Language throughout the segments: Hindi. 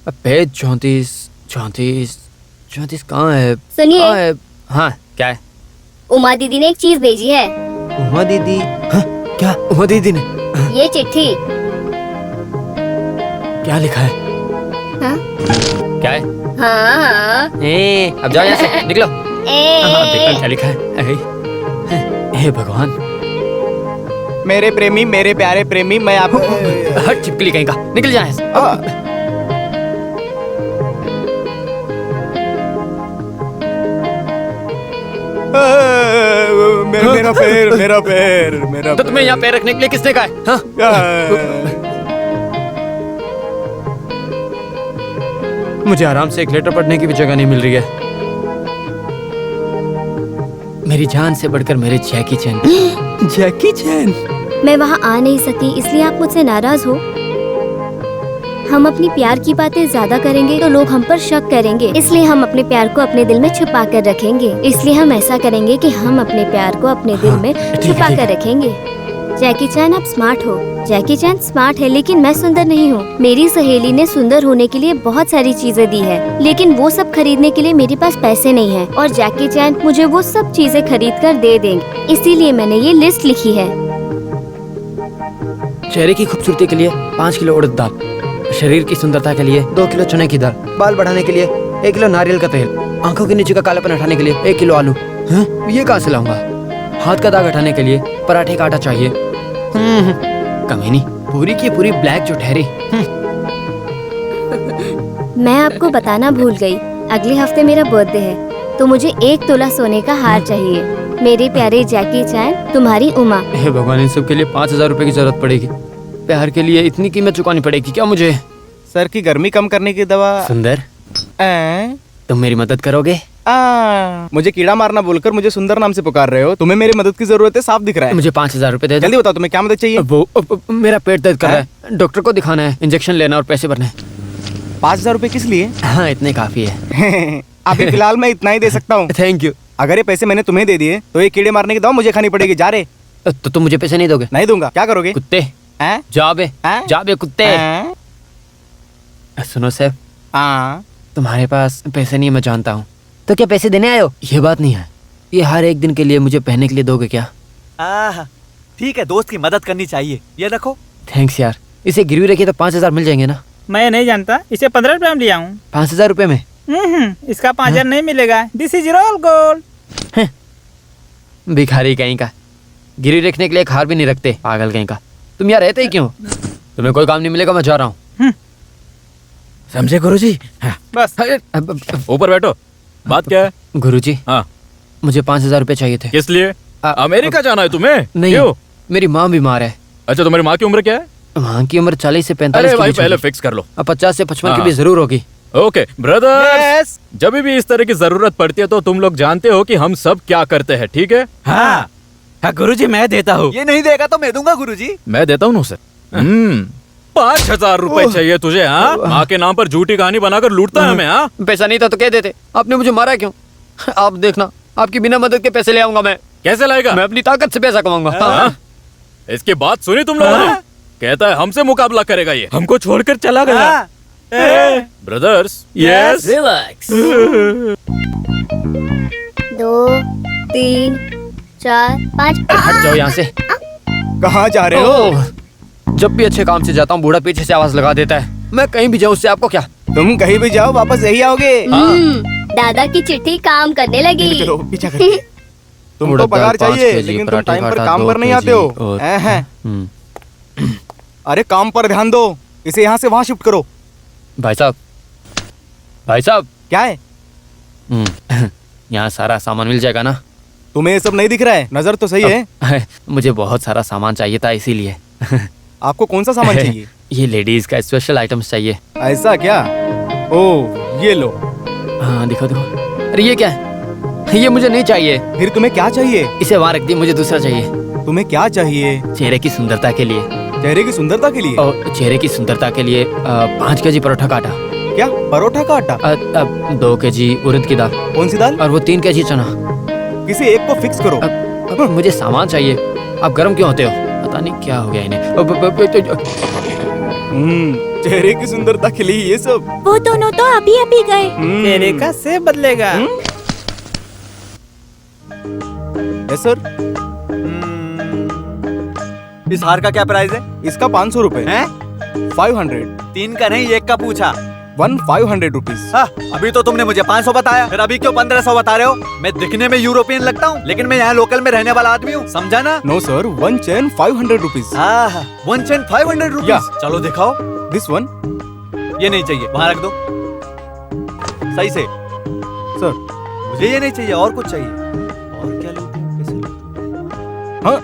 पेज 34 कहाँ है? सुनिए। कहाँ है? हाँ क्या है? उमा दीदी ने एक चीज भेजी है। उमा दीदी? हाँ क्या उमा दीदी ने? ये चिट्ठी। क्या लिखा है? हाँ? क्या है? हाँ। अब जाओ यहाँ से, निकलो। हाँ, देखो क्या लिखा है। हे भगवान। मेरे प्रेमी, मेरे प्यारे प्रेमी, मैं आपको हट चिपकली कहीं का, निकल जाए। मेरा पैर। तो तुम्हें यहाँ पैर रखने के लिए किसने कहा है? हाँ? मुझे आराम से एक लेटर पढ़ने की भी जगह नहीं मिल रही है। मेरी जान से बढ़कर मेरे जैकी चैन। जैकी चैन? मैं वहाँ आ नहीं सकती, इसलिए आप मुझसे नाराज हो? हम अपनी प्यार की बातें ज्यादा करेंगे तो लोग हम पर शक करेंगे, इसलिए हम अपने प्यार को अपने दिल में छुपा कर रखेंगे। इसलिए हम ऐसा करेंगे कि हम अपने प्यार को अपने दिल में छुपा कर रखेंगे। जैकी चैन, आप स्मार्ट हो। जैकी चैन स्मार्ट है, लेकिन मैं सुंदर नहीं हूँ। मेरी सहेली ने सुंदर होने के लिए बहुत सारी चीजें दी है, लेकिन वो सब खरीदने के लिए मेरे पास पैसे नहीं है, और जैकी चैन मुझे वो सब चीजें खरीद कर दे देंगे। इसीलिए मैंने ये लिस्ट लिखी है। चेहरे की खूबसूरती के लिए 5 किलो उड़द दाल, शरीर की सुंदरता के लिए 2 किलो चने की दाल, बाल बढ़ाने के लिए 1 किलो नारियल का तेल, आंखों के नीचे का कालापन हटाने के लिए 1 किलो आलू। ये कहाँ से लाऊंगा? हाथ का दाग हटाने के लिए पराठे का आटा चाहिए। कमीनी, पूरी की पूरी ब्लैक जो ठहरी। मैं आपको बताना भूल गई, अगले हफ्ते मेरा बर्थडे है, तो मुझे 1 तोला सोने का हार चाहिए। मेरे प्यारे जैकी चैन, तुम्हारी उमा। हे भगवान, इन सब के लिए 5000 रुपए की जरूरत पड़ेगी। प्यार के लिए इतनी कीमत चुकानी पड़ेगी क्या मुझे? सर की गर्मी कम करने की दवा। सुंदर, तुम मेरी मदद करोगे? मुझे कीड़ा मारना बोलकर मुझे सुंदर नाम से पुकार रहे हो। तुम्हें मेरी मदद की जरूरत है, साफ दिख रहा है। मुझे 5000 रुपए दे दो। जल्दी बताओ, तुम्हें क्या मदद चाहिए? वो मेरा पेट दर्द कर रहा है, डॉक्टर को दिखाना है, इंजेक्शन लेना और पैसे भरने। 5000 रुपए किस लिए? हाँ, इतने काफी है। अभी फिलहाल मैं इतना ही दे सकता हूँ। Thank you. अगर ये पैसे मैंने तुम्हें दे दिए तो ये कीड़े मारने की दवा मुझे खानी पड़ेगी। जा रे। तो तुम मुझे पैसे नहीं दोगे? नहीं दूंगा। क्या करोगे? कुत्ते, जा बे कुत्ते। सुनो सैफ, तुम्हारे पास पैसे नहीं है, मैं जानता हूँ, तो क्या पैसे देने आए हो? ये बात नहीं है, ये हर एक दिन के लिए मुझे पहनने के लिए दोगे क्या? ठीक है, दोस्त की मदद करनी चाहिए। ये रखो। थैंक्स यार, इसे गिरवी रखिए तो 5000 मिल जाएंगे ना? मैं नहीं जानता, इसे 15 रुपए में लिया हूँ। 5000 रुपए में? इसका 5000 नहीं मिलेगा। This is roll gold. भिखारी कहीं का, गिरवी रखने के लिए एक हार भी नहीं रखते, पागल कहीं का। तुम यहाँ रहते ही क्यों? तुम्हें कोई काम नहीं मिलेगा, मैं जा रहा हूँ। समझे गुरुजी? बस ऊपर बैठो। बात क्या है? गुरुजी, हाँ, मुझे 5000 रुपए चाहिए थे। किस लिए? अमेरिका जाना है तुम्हें? नहीं, क्यों? मेरी माँ बीमार है। अच्छा, तुम्हारी माँ की उम्र क्या है? माँ की उम्र 40 से 45 अरे के भाई, बीच पहले होगी। फिक्स कर लो। 50 से 55 के बीच जरूर होगी। ओके ब्रदर्स, जब भी इस तरह की जरूरत पड़ती है तो तुम लोग जानते हो कि हम सब क्या करते हैं, ठीक है? हाँ गुरुजी, मैं देता हूँ। ये नहीं देगा तो मैं दूंगा गुरुजी। मैं देता हूँ ना सर। 5000 रुपए चाहिए तुझे? हाँ, माँ के नाम पर झूठी कहानी बनाकर लूटता है हमें। हाँ, पैसा नहीं था तो कह देते, आपने मुझे मारा क्यों? आप देखना, आपकी बिना मदद के पैसे ले आऊंगा मैं। कैसे लाएगा? मैं अपनी ताकत से पैसा कमाऊंगा। हाँ? इसकी बात सुनी तुम लोगों ने? कहता है हमसे मुकाबला करेगा, ये हमको छोड़कर चला गया। Brothers, yes, relax. 2 3 4 5। हट जाओ यहाँ से। कहाँ जा रहे हो? जब भी अच्छे काम से जाता हूँ, बूढ़ा पीछे से आवाज लगा देता है। मैं कहीं भी जाऊँ, उससे आपको क्या? तुम कहीं भी जाओ, वापस यही आओगे। दादा की चिट्ठी काम करने लगी। चलो पीछा करके। तुमको पगार चाहिए, लेकिन तुम टाइम पर काम पर नहीं आते हो। अरे काम पर ध्यान दो, इसे यहाँ से वहाँ शिफ्ट करो। भाई साहब। क्या है? यहाँ सारा सामान मिल जाएगा ना? तुम्हें ये सब नहीं दिख रहा है? नजर तो सही है। मुझे बहुत सारा सामान चाहिए था, इसीलिए। आपको कौन सा सामान चाहिए? ये लेडीज का स्पेशल आइटम्स चाहिए। ऐसा क्या? ओह, ये लो। हाँ, दिखो। अरे ये क्या है? ये मुझे नहीं चाहिए। फिर तुम्हें क्या चाहिए? इसे वहाँ रख दिए, मुझे दूसरा चाहिए। तुम्हें क्या चाहिए? चेहरे की सुंदरता के लिए। चेहरे की सुंदरता के लिए? और चेहरे की सुंदरता के लिए 5 केजी परोठा का आटा। क्या? परोठा का आटा? 2 केजी उड़द की दाल। कौन सी दाल? और वो 3 केजी चना। किसी एक को फिक्स करो। मुझे सामान चाहिए। आप गर्म क्यों होते हो? पता नहीं क्या हो गया इन्हें। चेहरे की सुंदरता के लिए ये सब। वो दोनों तो अभी अभी गए। तेरे का से बदलेगा। Yes sir. इस हार का क्या प्राइस है? इसका 500 रुपए हैं? 500। 3 का नहीं, 1 का पूछा। 500 रुपीज। हाँ, अभी तो तुमने मुझे 500 बताया, फिर अभी क्यों 1500 बता रहे हो? मैं दिखने में यूरोपियन लगता हूँ, लेकिन मैं यहाँ लोकल में रहने वाला आदमी हूँ, समझा ना? No sir, 1 chain 500 rupees. हाँ, 1 चेन 500 रुपीज। या। चलो दिखाओ। This one. ये नहीं चाहिए, वहाँ रख दो सही से। सर मुझे ये नहीं चाहिए, और कुछ चाहिए। और क्या लूं? कैसे लूं? हाँ,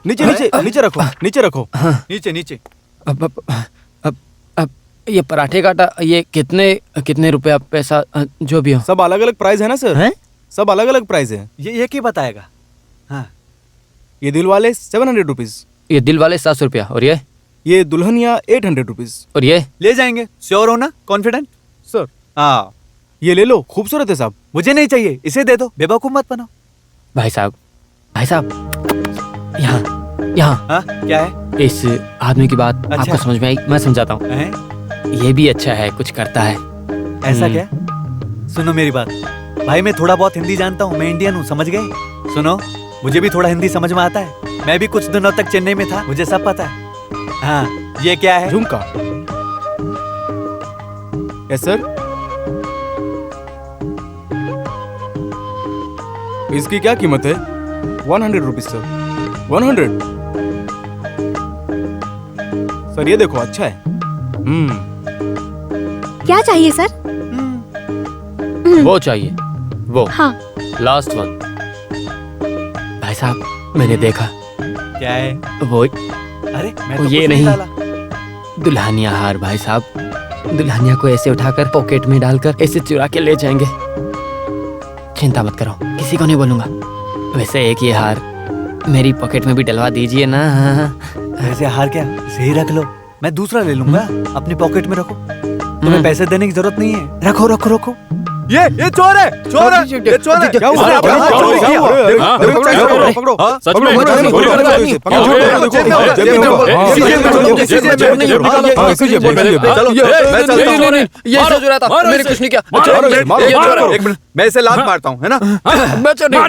नीचे नीचे नीचे रखो, नीचे रखो। नीचे नीचे। अब ये पराठे का आटा, ये कितने रुपए आप पैसा जो भी हो। सब अलग अलग प्राइस है ना सर? हैं? सब अलग अलग प्राइस है। ये की बताएगा? हाँ, ये दिल वाले 700 रुपीज, ये दिल वाले 700 रुपया, और ये दुल्हनिया 800 रुपीज। और ये ले जाएंगे। श्योर हो ना? कॉन्फिडेंट? सर हाँ। ये ले लो, खूबसूरत है साहब। मुझे नहीं चाहिए, इसे दे दो, बेवकूफ मत बनो। भाई साहब यहाँ हाँ, क्या है? इस आदमी की बात अच्छा। आपको समझ में आई? मैं समझाता हूँ। हैं? ये भी अच्छा है, कुछ करता है। ऐसा क्या? सुनो मेरी बात भाई, मैं थोड़ा बहुत हिंदी जानता हूँ, मैं इंडियन हूँ, समझ गए? सुनो, मुझे भी थोड़ा हिंदी समझ में आता है, मैं भी कुछ दिनों तक चेन्नई में था, मुझे सब पता है। हाँ, ये क्या है? झुमका। Yes sir. इसकी क्या कीमत है? 100 रुपीज सर। 100। सर ये देखो, अच्छा है। क्या चाहिए सर? वो चाहिए, वो हाँ। Last one. भाई साहब मैंने देखा, क्या है? वो अरे मैं तो ये कुछ नहीं। डाला। दुल्हनिया हार। भाई साहब दुल्हनिया को ऐसे उठाकर पॉकेट में डालकर ऐसे चुरा के ले जाएंगे। चिंता मत करो, किसी को नहीं बोलूंगा। वैसे एक ये हार मेरी पॉकेट में भी डलवा दीजिए ना। ऐसे हार क्या, इसे ही रख लो, मैं दूसरा ले लूंगा, अपनी पॉकेट में रखो, तुम्हें पैसे देने की जरूरत नहीं है। रखो रखो रखो। ये चोर है, चोर है, ये चोर है। क्या हुआ? इसने अपना हाथ चोरी किया। पकड़ो। सच में मैंने कुछ नहीं किया। एक मिनट, मैं इसे लात मारता हूँ, है ना? मैं चोर नहीं हूँ।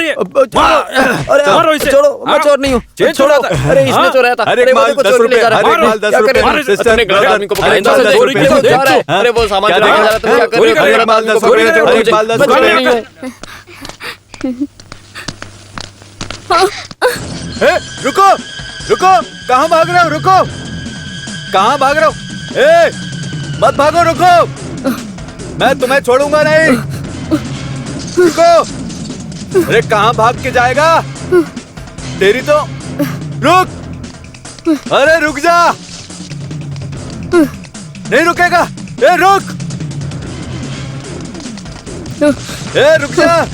अरे मारो इसे। छोड़ो, मैं चोर नहीं हूँ। छोड़ो। अरे इसने चोराया था। अरे वो माल देखो 10 चोर के रुपए, ले जा रहा है। अरे माल 10 क्या रुपए। करें? सिस्टर, अपने गलत आदमी को पकड़ा, अरे इनसे माल 10 चोरी रुपए। क्यों जा रहा है? अरे वो सामान चुरा के जा रहा है, तुम क्या कर रहे हो? अरे गलत माल आदमी को 10 पकड़ो, रुपए, छोड़ो अरे मुझे। माल 10 मैं चोर रुपए। नहीं हूँ। रुको रुको, कहाँ भाग रहे हो? रुको, कहाँ भाग रहे हो? ए, मत भागो, रुको, मैं तुम्हें छोड़ूंगा नहीं। रुको। अरे कहाँ भाग के जाएगा? तेरी तो, रुक, अरे रुक जा, नहीं रुकेगा। ए रुक, ए रुक जा,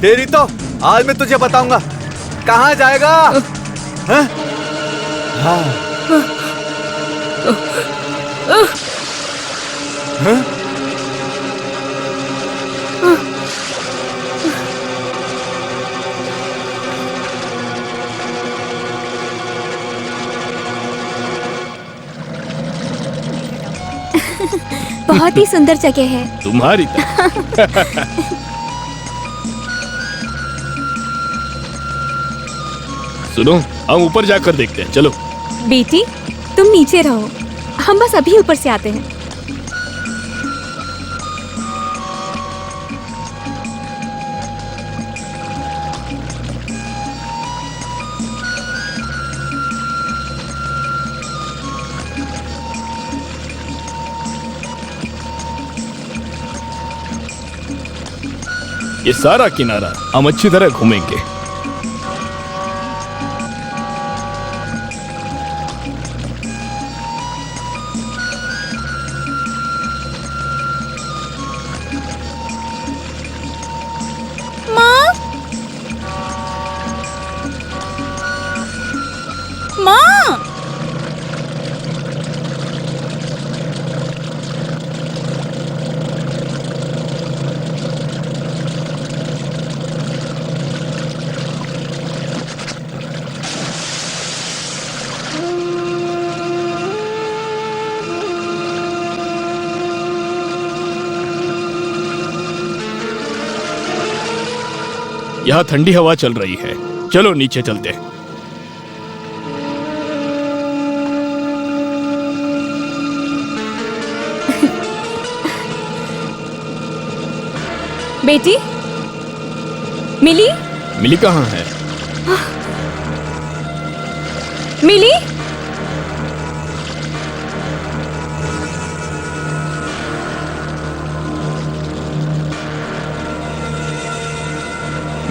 तेरी तो आज मैं तुझे बताऊंगा कहाँ जाएगा। हाँ? हाँ? बहुत ही सुंदर जगह है। तुम्हारी तरह। सुनो, हम ऊपर जाकर देखते हैं, चलो। बेटी तुम नीचे रहो, हम बस अभी ऊपर से आते हैं। ये सारा किनारा हम अच्छी तरह घूमेंगे। यहाँ ठंडी हवा चल रही है, चलो नीचे चलते हैं। बेटी, मिली? मिली कहाँ है? मिली?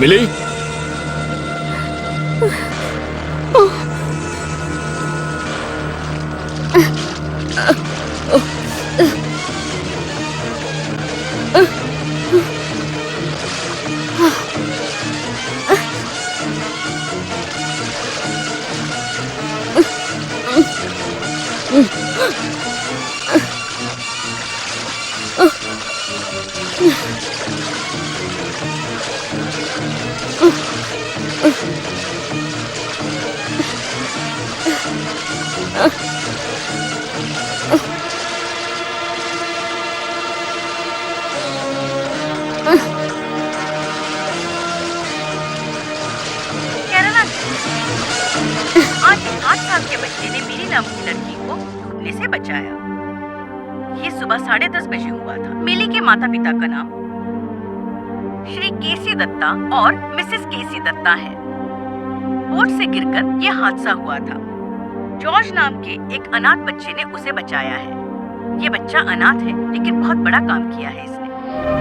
मिली? आज 8 साल के बच्चे ने मेरी नाम की लड़की को डूबने से बचाया। ये सुबह 10:30 बजे हुआ था। मिली के माता पिता का नाम श्री केसी दत्ता और मिसेस केसी दत्ता है। बोट से गिरकर ये हादसा हुआ था। जॉर्ज नाम के एक अनाथ बच्चे ने उसे बचाया है। ये बच्चा अनाथ है लेकिन बहुत बड़ा काम किया है इसने।